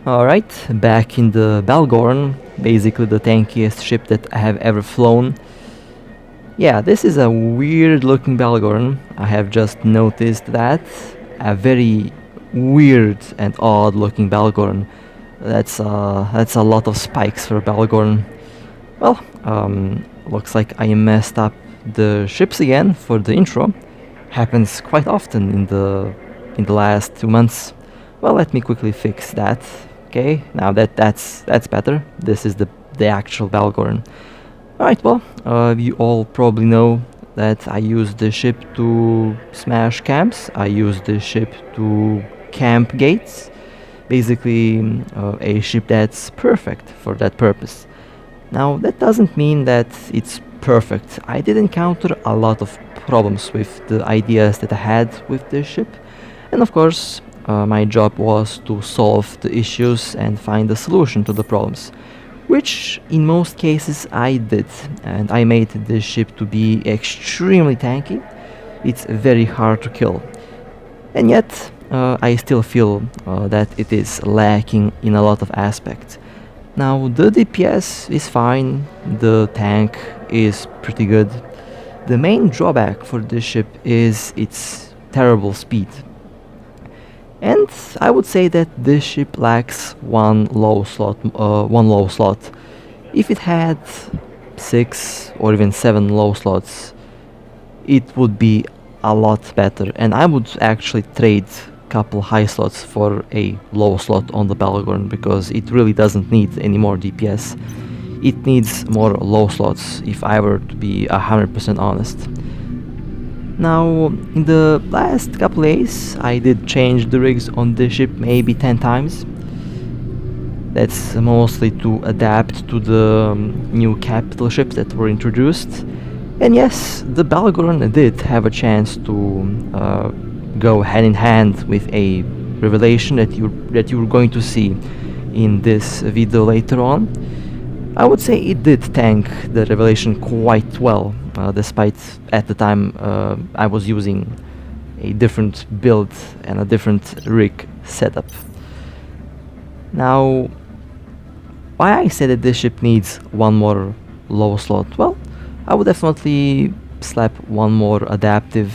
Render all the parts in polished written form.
Alright, back in the Bhaalgorn, basically the tankiest ship that I have ever flown. Yeah, this is a weird looking Bhaalgorn. I have just noticed that. A very weird and odd looking Bhaalgorn. That's a lot of spikes for a Bhaalgorn. Well, looks like I messed up the ships again for the intro. Happens quite often in the last 2 months. Well, let me quickly fix that. Okay, now that's better. This is the actual Bhaalgorn. Alright, well, you all probably know that I use the ship to smash camps. I use the ship to camp gates. Basically, a ship that's perfect for that purpose. Now, that doesn't mean that it's perfect. I did encounter a lot of problems with the ideas that I had with this ship. And of course, my job was to solve the issues and find a solution to the problems, which in most cases I did, and I made this ship to be extremely tanky. It's very hard to kill, and yet I still feel that it is lacking in a lot of aspects. Now the DPS is fine, the tank is pretty good. The main drawback for this ship is its terrible speed. And I would say that this ship lacks one low slot. If it had 6 or even 7 low slots, it would be a lot better, and I would actually trade a couple high slots for a low slot on the Bhaalgorn, because it really doesn't need any more DPS. It needs more low slots, if I were to be 100% honest. Now, in the last couple days, I did change the rigs on this ship maybe 10 times. That's mostly to adapt to the new capital ships that were introduced. And yes, the Bhaalgorn did have a chance to go hand in hand with a revelation that you're going to see in this video later on. I would say it did tank the revelation quite well, despite at the time I was using a different build and a different rig setup. Now, why I said that this ship needs one more low slot? Well, I would definitely slap one more adaptive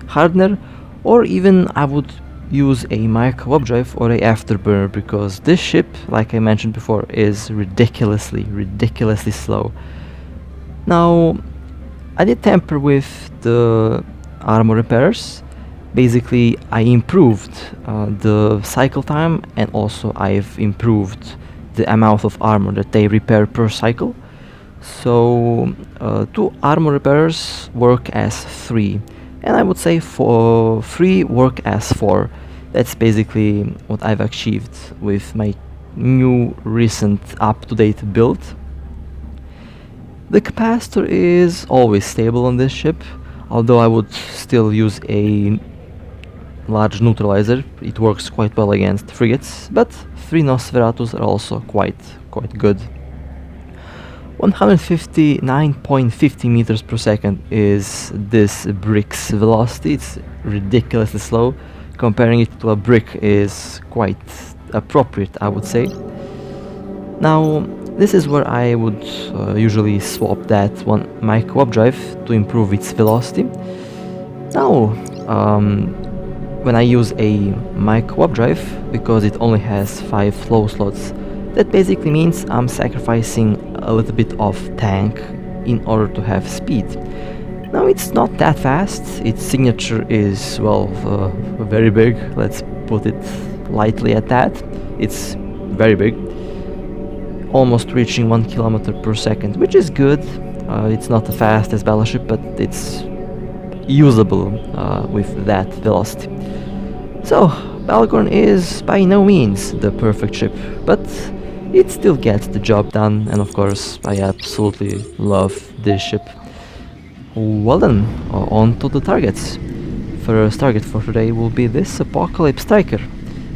hardener, or even I would use a micro updrive or a afterburner, because this ship, like I mentioned before, is ridiculously slow. Now, I did tamper with the armor repairs. Basically, I improved the cycle time, and also I've improved the amount of armor that they repair per cycle. So 2 armor repairs work as 3, and I would say 3 work as 4. That's basically what I've achieved with my new recent up-to-date build. The capacitor is always stable on this ship, although I would still use a large neutralizer. It works quite well against frigates, but 3 Nosferatus are also quite good. 159.50 meters per second is this brick's velocity. It's ridiculously slow. Comparing it to a brick is quite appropriate, I would say. Now, this is where I would usually swap that one micro updrive to improve its velocity. Now, when I use a micro updrive, because it only has 5 flow slots, that basically means I'm sacrificing a little bit of tank in order to have speed. Now, it's not that fast. Its signature is, well, very big. Let's put it lightly at that. It's very big, almost reaching 1 kilometer per second, which is good. It's not the fastest battleship, but it's usable with that velocity. So, Bhaalgorn is by no means the perfect ship, but it still gets the job done, and of course, I absolutely love this ship. Well then, on to the targets. First target for today will be this Apocalypse Striker.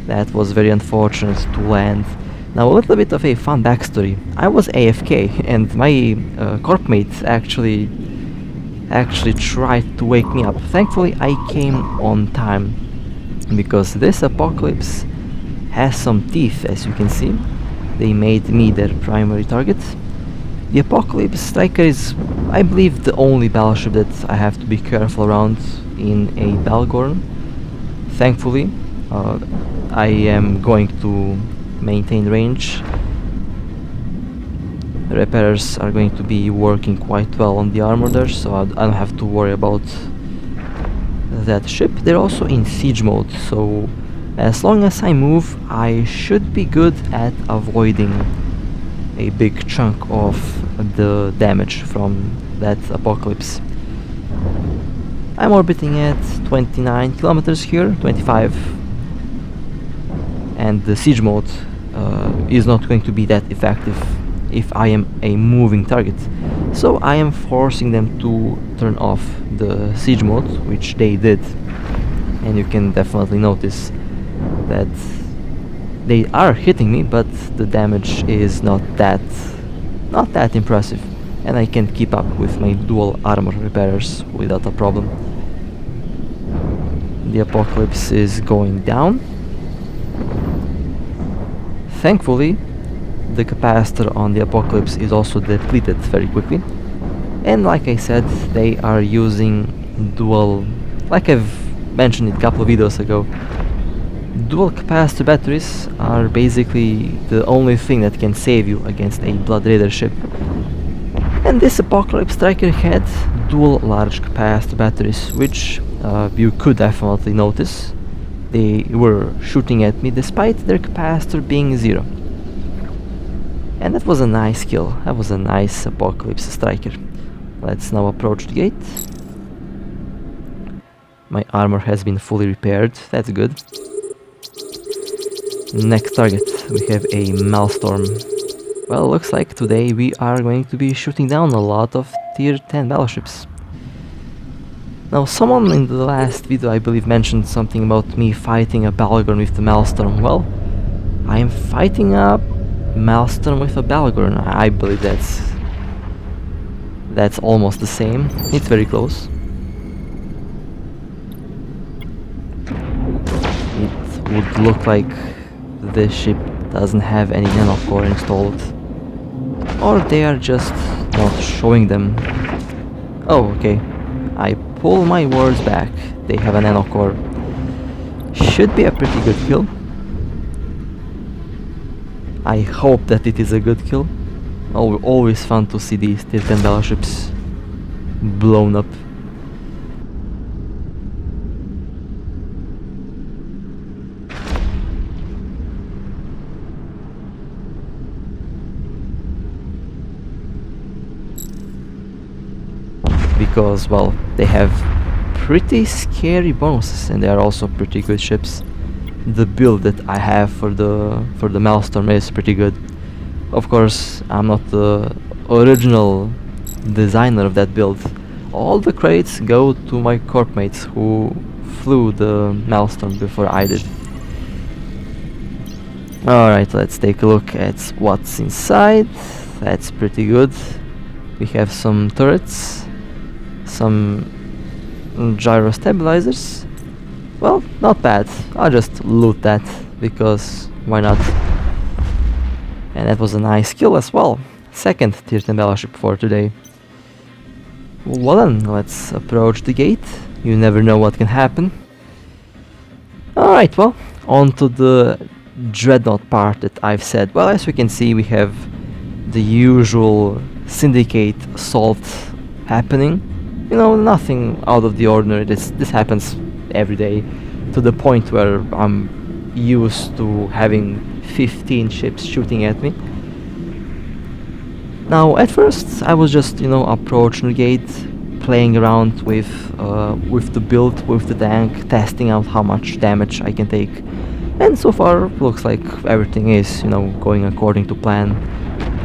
That was very unfortunate to land. Now, a little bit of a fun backstory. I was AFK, and my corp mate actually tried to wake me up. Thankfully, I came on time, because this Apocalypse has some teeth, as you can see. They made me their primary target. The Apocalypse Striker is, I believe, the only battleship that I have to be careful around in a Bhaalgorn. Thankfully, I am going to maintain range. The repairers are going to be working quite well on the armor there, so I don't have to worry about that ship. They're also in siege mode, so as long as I move, I should be good at avoiding a big chunk of the damage from that Apocalypse. I'm orbiting at 29 kilometers here, 25, and the siege mode is not going to be that effective if I am a moving target. So I am forcing them to turn off the siege mode, which they did, and you can definitely notice that they are hitting me, but the damage is not that impressive, and I can keep up with my dual armor repairers without a problem. The Apocalypse is going down. Thankfully, the capacitor on the Apocalypse is also depleted very quickly, and like I said, they are using dual, like I've mentioned it a couple of videos ago, dual capacitor batteries are basically the only thing that can save you against a Blood Raider ship. And this Apocalypse Striker had dual large capacitor batteries, which you could definitely notice. They were shooting at me despite their capacitor being 0. And that was a nice kill. That was a nice Apocalypse Striker. Let's now approach the gate. My armor has been fully repaired. That's good. Next target, we have a Maelstrom. Well, looks like today we are going to be shooting down a lot of tier 10 battleships. Now, someone in the last video, I believe, mentioned something about me fighting a Bhaalgorn with the Maelstrom. Well, I am fighting a Maelstrom with a Bhaalgorn. I believe that's almost the same. It's very close. It would look like this ship doesn't have any nanocore installed, or they are just not showing them. Oh, okay. I pull my words back. They have a nanocore. Should be a pretty good kill. I hope that it is a good kill. Oh, always fun to see these tier 10 battleships blown up. Because, well, they have pretty scary bonuses, and they are also pretty good ships. The build that I have for the Maelstrom is pretty good. Of course, I'm not the original designer of that build. All the credits go to my corp mates who flew the Maelstrom before I did. Alright, let's take a look at what's inside. That's pretty good. We have some turrets, some gyro stabilizers. Well, not bad. I'll just loot that, because why not? And that was a nice kill as well. Second tier 10 battleship for today. Well then, let's approach the gate. You never know what can happen. Alright, well, on to the Dreadnought part that I've said. Well, as we can see, we have the usual Syndicate assault happening. You know, nothing out of the ordinary. This happens every day, to the point where I'm used to having 15 ships shooting at me. Now, at first, I was just, you know, approaching the gate, playing around with the build, with the tank, testing out how much damage I can take. And so far, looks like everything is, you know, going according to plan.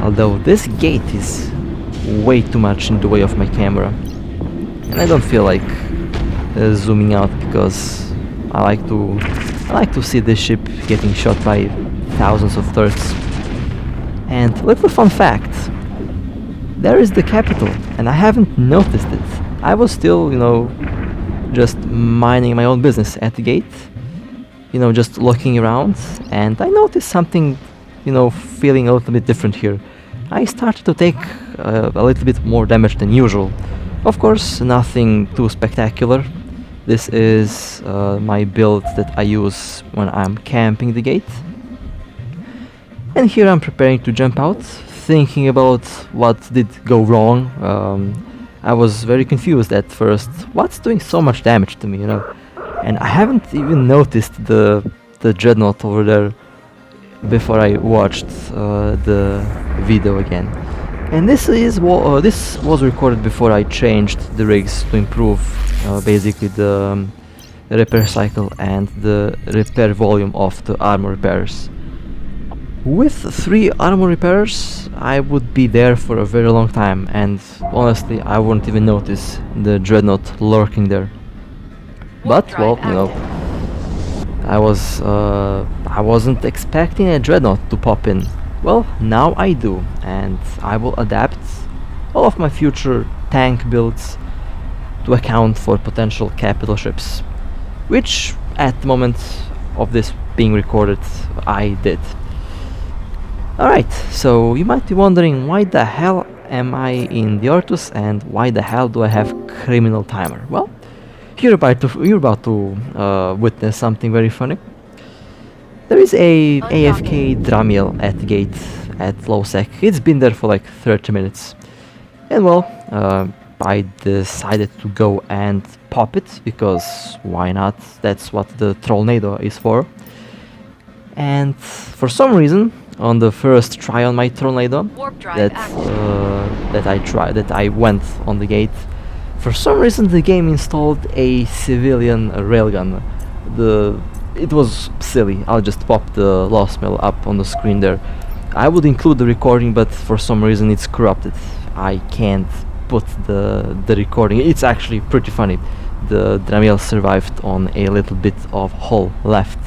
Although this gate is way too much in the way of my camera. And I don't feel like zooming out, because I like to see this ship getting shot by thousands of turrets. And little fun fact, there is the capital, and I haven't noticed it. I was still, you know, just minding my own business at the gate, you know, just looking around, and I noticed something, you know, feeling a little bit different here. I started to take a little bit more damage than usual. Of course, nothing too spectacular. This is my build that I use when I'm camping the gate. And here I'm preparing to jump out, thinking about what did go wrong. I was very confused at first. What's doing so much damage to me, you know? And I haven't even noticed the Dreadnought over there before I watched the video again. And this was recorded before I changed the rigs to improve basically the repair cycle and the repair volume of the armor repairs. With 3 armor repairs, I would be there for a very long time, and honestly, I wouldn't even notice the Dreadnought lurking there. But, well, you know, I wasn't expecting a Dreadnought to pop in. Well, now I do, and I will adapt all of my future tank builds to account for potential capital ships, which at the moment of this being recorded, I did. Alright, so you might be wondering, why the hell am I in the Ortus and why the hell do I have criminal timer? Well, you're about to witness something very funny. There is a AFK Dramiel at the gate at low sec. It's been there for like 30 minutes. And well, I decided to go and pop it, because why not? That's what the Trollnado is for. And for some reason, on the first try on my Tornado that I went on the gate, for some reason the game installed a civilian railgun. It was silly. I'll just pop the lost mail up on the screen there. I would include the recording, but for some reason it's corrupted. I can't put the recording. It's actually pretty funny. The Dramiel survived on a little bit of hull left.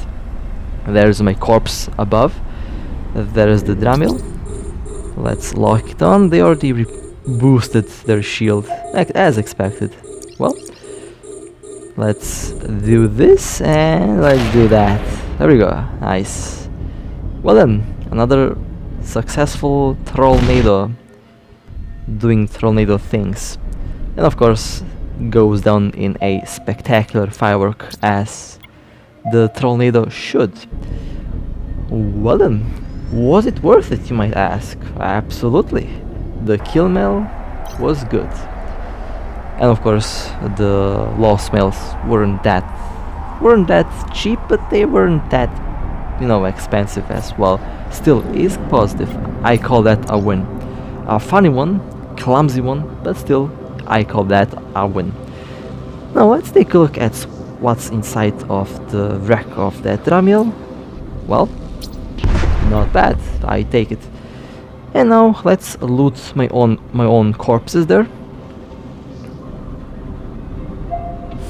There's my corpse above. There is the Dramiel. Let's lock it on. They already boosted their shield, as expected. Well, let's do this and let's do that. There we go. Nice. Well then, another successful Trollnado doing Trollnado things. And of course, goes down in a spectacular firework, as the Trollnado should. Well then, was it worth it, you might ask? Absolutely. The kill mail was good. And of course, the lost mails weren't that cheap, but they weren't that, you know, expensive as well. Still is positive. I call that a win. A funny one, clumsy one, but still, I call that a win. Now let's take a look at what's inside of the wreck of that Dramiel. Well, not bad, I take it. And now let's loot my own corpses there.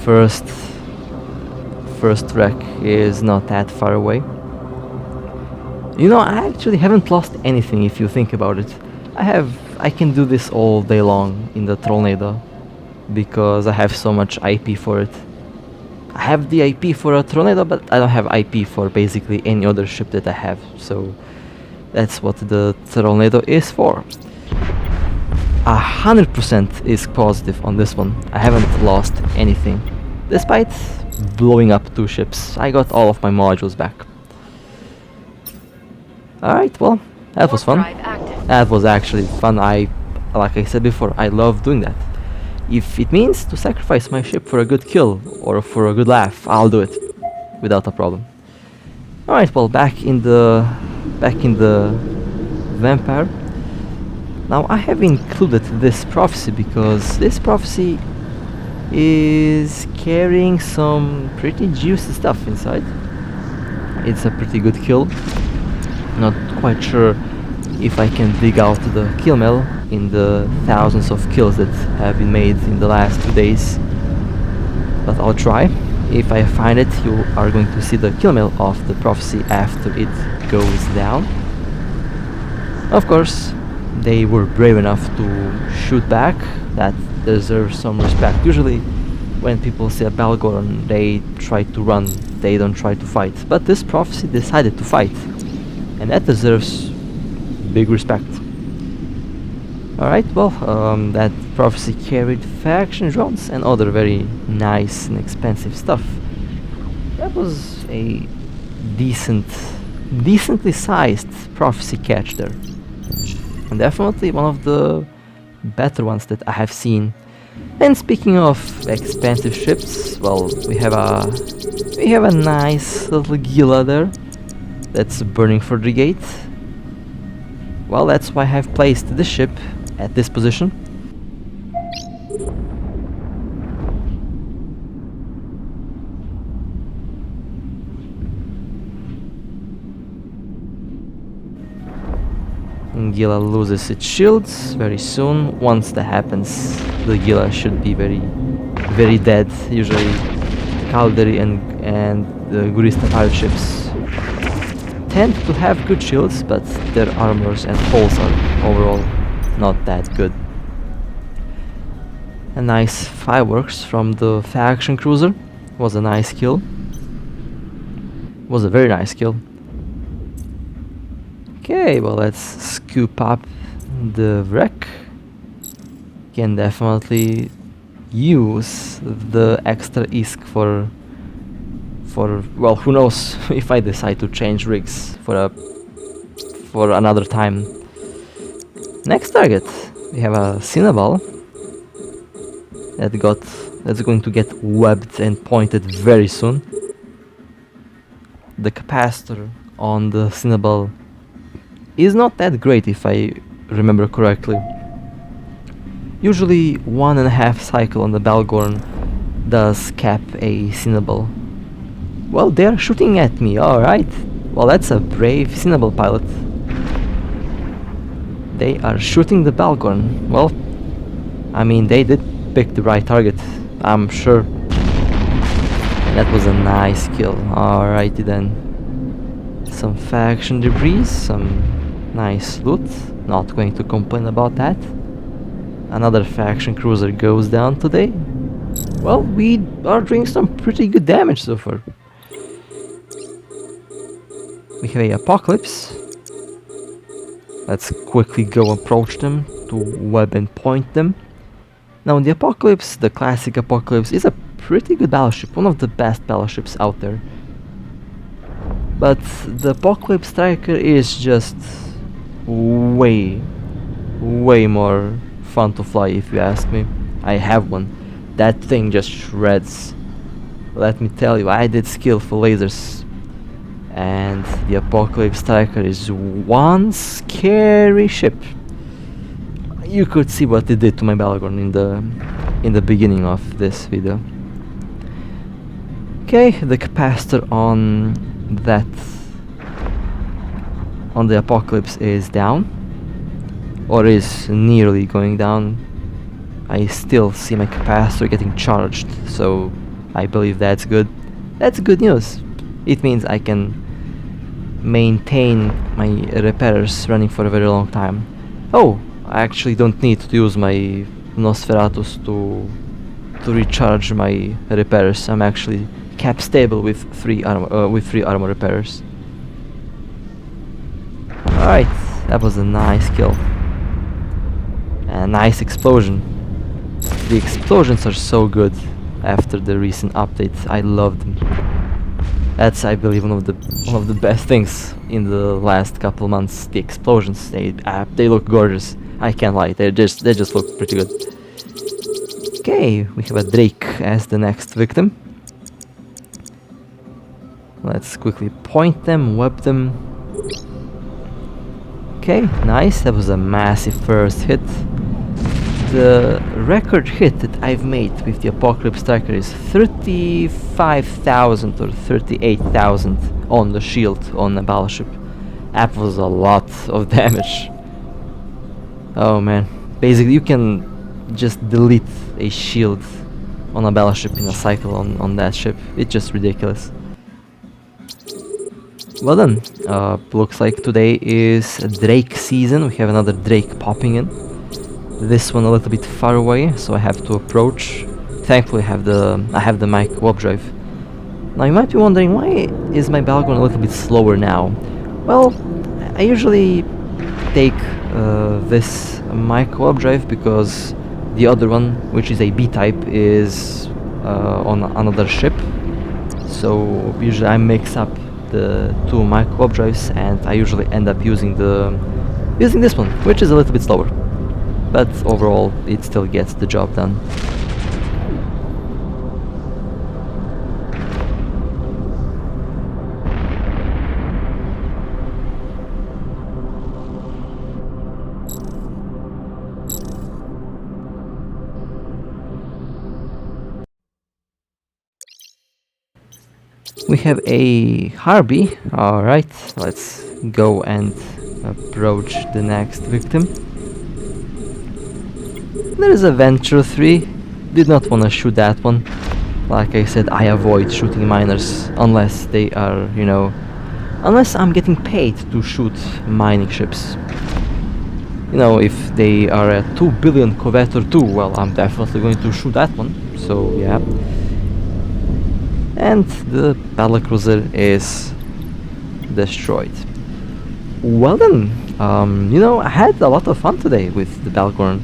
First wreck is not that far away. You know, I actually haven't lost anything if you think about it. I can do this all day long in the Trollnado, because I have so much IP for it. I have the IP for a Trollnado, but I don't have IP for basically any other ship that I have, so that's what the Trollnado is for. 100% is positive on this one. I haven't lost anything, despite blowing up 2 ships. I got all of my modules back. Alright, well, that was fun. That was actually fun. Like I said before, I love doing that. If it means to sacrifice my ship for a good kill or for a good laugh, I'll do it without a problem. Alright, well, back in the Vampire. Now I have included this prophecy because this prophecy is carrying some pretty juicy stuff inside. It's a pretty good kill. Not quite sure if I can dig out the kill mail in the thousands of kills that have been made in the last 2 days, but I'll try. If I find it, you are going to see the kill mail of the prophecy after it goes down. Of course, they were brave enough to shoot back. That deserves some respect. Usually when people see a Bhaalgorn, they try to run, they don't try to fight. But this prophecy decided to fight, and that deserves big respect. Alright, well, that prophecy carried faction drones and other very nice and expensive stuff. That was a decently sized prophecy catch there. And definitely one of the better ones that I have seen. And speaking of expensive ships, well, we have a nice little Gila there that's burning for the gate. Well, that's why I have placed this ship at this position. Gila loses its shields very soon. Once that happens, the Gila should be very dead. Usually Calderi and the Gurista pirate ships tend to have good shields, but their armors and hulls are overall not that good. A nice fireworks from the faction cruiser. Was a nice kill. Was a very nice kill. Okay, well, let's scoop up the wreck. Can definitely use the extra ISK for well, who knows if I decide to change rigs for another time. Next target, we have a Cinnabal that's going to get webbed and pointed very soon. The capacitor on the Cinnabal is not that great, if I remember correctly. Usually 1.5 cycle on the Bhaalgorn does cap a Cinnabal. Well, they're shooting at me, alright. Well, that's a brave Cinnabal pilot. They are shooting the Bhaalgorn. Well, I mean, they did pick the right target, I'm sure. And that was a nice kill. Alrighty then. Some faction debris, some nice loot. Not going to complain about that. Another faction cruiser goes down today. Well, we are doing some pretty good damage so far. We have a Apocalypse. Let's quickly go approach them to web and point them. Now the Apocalypse, the classic Apocalypse, is a pretty good battleship, one of the best battleships out there. But the Apocalypse Striker is just way more fun to fly, if you ask me. I have one. That thing just shreds. Let me tell you, I did skillful lasers. And the Apocalypse Striker is one scary ship. You could see what it did to my Bhaalgorn in the beginning of this video. Okay, the capacitor on the Apocalypse is down, or is nearly going down. I still see my capacitor getting charged, so I believe that's good. That's good news. It means I can maintain my repairs running for a very long time. Oh, I actually don't need to use my Nosferatus to recharge my repairs. I'm actually cap stable with 3 armor repairs. Alright, that was a nice kill. And a nice explosion. The explosions are so good after the recent update. I love them. That's, I believe, one of the best things in the last couple months. The explosions, they look gorgeous. I can't lie, they just look pretty good. Okay, we have a Drake as the next victim. Let's quickly point them, web them. Okay, nice, that was a massive first hit. The record hit that I've made with the Apocalypse Striker is 35,000 or 38,000 on the shield on a battleship. That was a lot of damage. Oh man, basically you can just delete a shield on a battleship in a cycle on that ship. It's just ridiculous. Well done. Looks like today is Drake season. We have another Drake popping in. This one a little bit far away, so I have to approach thankfully I have the mic warp drive. Now you might be wondering, why is my Bhaalgorn a little bit slower now? Well, I usually take this mic warp drive because the other one, which is a B-type, is on another ship. So usually I mix up the two mic warp drives, and I usually end up using this one, which is a little bit slower. But overall, it still gets the job done. We have a Harby. Alright, let's go and approach the next victim. There is a Venture 3. Did not want to shoot that one. Like I said, I avoid shooting miners unless they are, you know, unless I'm getting paid to shoot mining ships. You know, if they are a 2 billion Corvette or 2, well, I'm definitely going to shoot that one. So yeah. And the battlecruiser is destroyed. Well then, you know, I had a lot of fun today with the Bhaalgorn.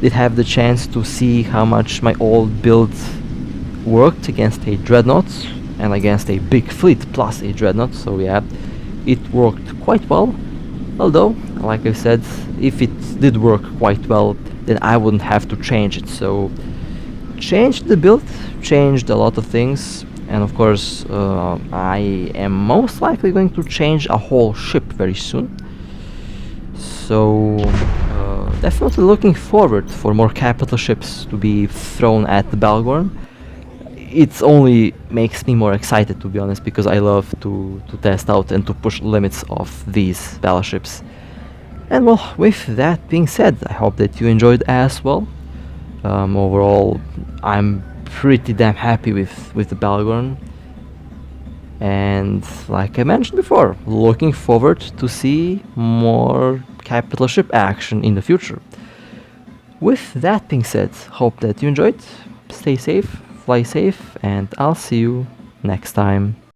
Did have the chance to see how much my old build worked against a Dreadnought and against a big fleet plus a Dreadnought, so yeah, it worked quite well. Although, like I said, if it did work quite well, then I wouldn't have to change it, so changed the build, changed a lot of things. And of course, I am most likely going to change a whole ship very soon. So, definitely looking forward for more capital ships to be thrown at the Bhaalgorn. It only makes me more excited, to be honest, because I love to test out and to push limits of these battleships. And well, with that being said, I hope that you enjoyed as well. Overall, I'm pretty damn happy with the Bhaalgorn, and like I mentioned before, looking forward to see more capital ship action in the future. With that being said, hope that you enjoyed, stay safe, fly safe, and I'll see you next time.